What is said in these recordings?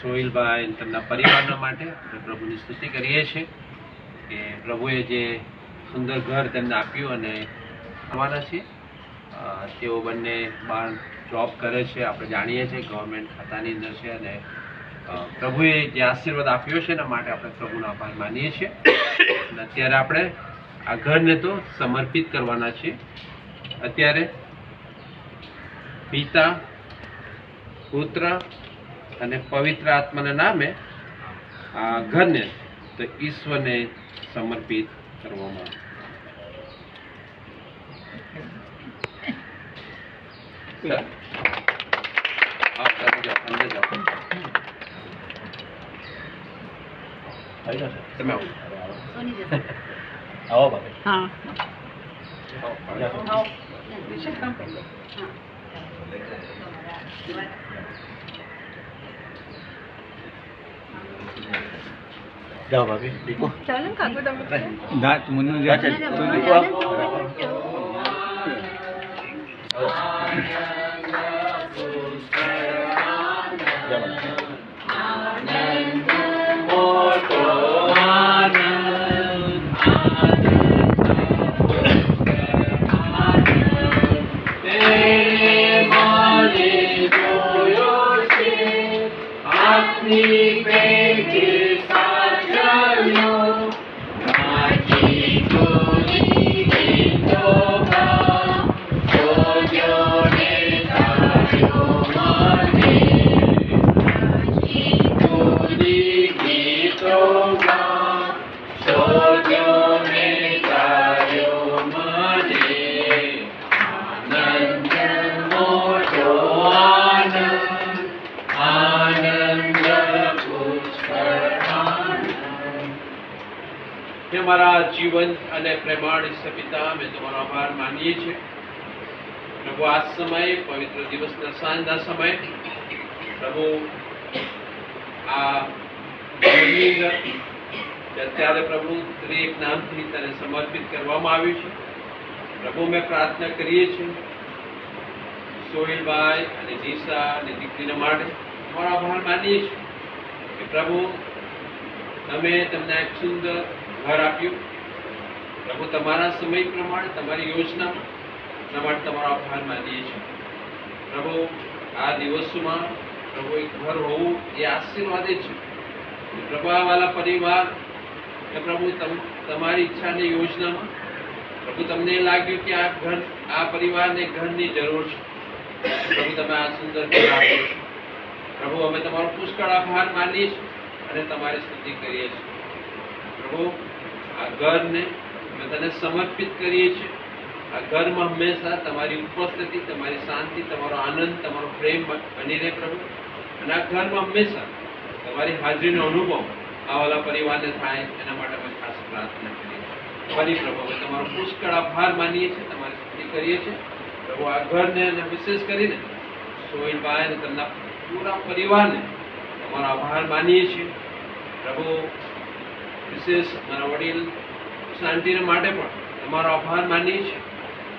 સોહિલભાઈ તેમના પરિવારના માટે આપણે પ્રભુની સ્તુતિ કરીએ છીએ કે પ્રભુએ જે સુંદર ઘર તેમને આપ્યું અને આવવાના છે. તેઓ બંને બહાર જોબ કરે છે, આપણે જાણીએ છીએ ગવર્મેન્ટ ખાતાની અંદર છે, અને પ્રભુએ જે આશીર્વાદ આપ્યો છે એના માટે આપણે પ્રભુનો આભાર માનીએ છીએ. અને અત્યારે આપણે આ ઘરને તો સમર્પિત કરવાના છીએ. અત્યારે પિતા, પુત્ર અને પવિત્ર આત્માના નામે આ ઘરને તો ઈશ્વરને સમર્પિત કરવામાં તમે આવો ભાઈ. હા જાઓ ભાભી. ચાલો કાકો તમે દાંત મુન્નુ જા છે તો દીકો हमारा जीवन અને પ્રેમાળ ઈશ્વર પિતા, અમે તમારો આભાર માનીએ છીએ પ્રભુ. આ સમયે પવિત્ર દિવસના સાંજના સમયે પ્રભુ આ અત્યારે પ્રભુ ત્રિએક નામથી તને સમર્પિત કરવામાં આવ્યું છે. પ્રભુ મેં પ્રાર્થના કરીએ છીએ સોહિલભાઈ અને દિશા અને દીકરીના માટે તમારો આભાર માનીએ છીએ કે પ્રભુ તમે તમને એક સુંદર ઘર આપ્યું. પ્રભુ તમારા સમય પ્રમાણે તમારી યોજનામાં એના માટે તમારો આભાર માનીએ છીએ પ્રભુ. આ દિવસોમાં પ્રભુ એક ઘર હોવું એ આશીર્વાદ છે પ્રભુ. આ વાલા પરિવાર એ પ્રભુ તમારી ઈચ્છા અને યોજનામાં પ્રભુ તમને લાગ્યું કે આ પરિવારને ઘરની જરૂર છે પ્રભુ. તમે આ સુંદર ઘર આપ્યો છો પ્રભુ. અમે તમારો પુષ્કળ આભાર માનીએ છીએ અને તમારી સ્તુતિ કરીએ છીએ પ્રભુ. આ ઘરને અમે તને સમર્પિત કરીએ છીએ. આ ઘરમાં હંમેશા તમારી ઉપસ્થિતિ, તમારી શાંતિ, તમારો આનંદ, તમારો પ્રેમ બની રહે પ્રભુ. અને આ ઘરમાં હંમેશા તમારી હાજરીનો અનુભવ આવાલા પરિવારને થાય એના માટે અમે ખાસ પ્રાર્થના કરીએ છીએ. ફરી પ્રભુ અમે તમારો પુષ્કળ આભાર માનીએ છીએ, તમારી સ્તુતિ કરીએ છીએ પ્રભુ. આ ઘરને અને વિશેષ કરીને સોહિલભાઈ અને તેમના પૂરા પરિવારને તમારો આભાર માનીએ છીએ પ્રભુ. વિશેષ મારા વડીલ શાંતિને માટે પણ તમારો આભાર માનીએ છીએ.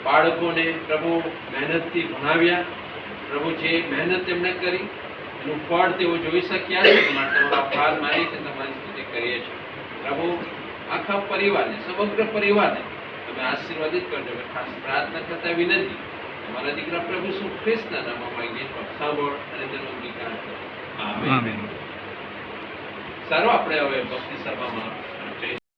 બાળકોને પ્રભુ મહેનતથી ભણાવ્યા પ્રભુ. જે મહેનત તેમણે કરી એનું ફળ તેઓ જોઈ શક્યા છે તે માટે તમારો આભાર માનીએ છીએ, તમારી સ્તુતિ કરીએ છીએ પ્રભુ. આખા પરિવારને, સમગ્ર પરિવારને તમે આશીર્વાદિત કરજો. ખાસ પ્રાર્થના કરતા વિનંતી તમારા દીકરા પ્રભુ ઈસુ ખ્રિસ્તના નામમાં માંગીએ છીએ. સાંભળ અને તેનો અંગીકાર કરો. આમેન. સારું, આપણે હવે ભક્તિ સભામાં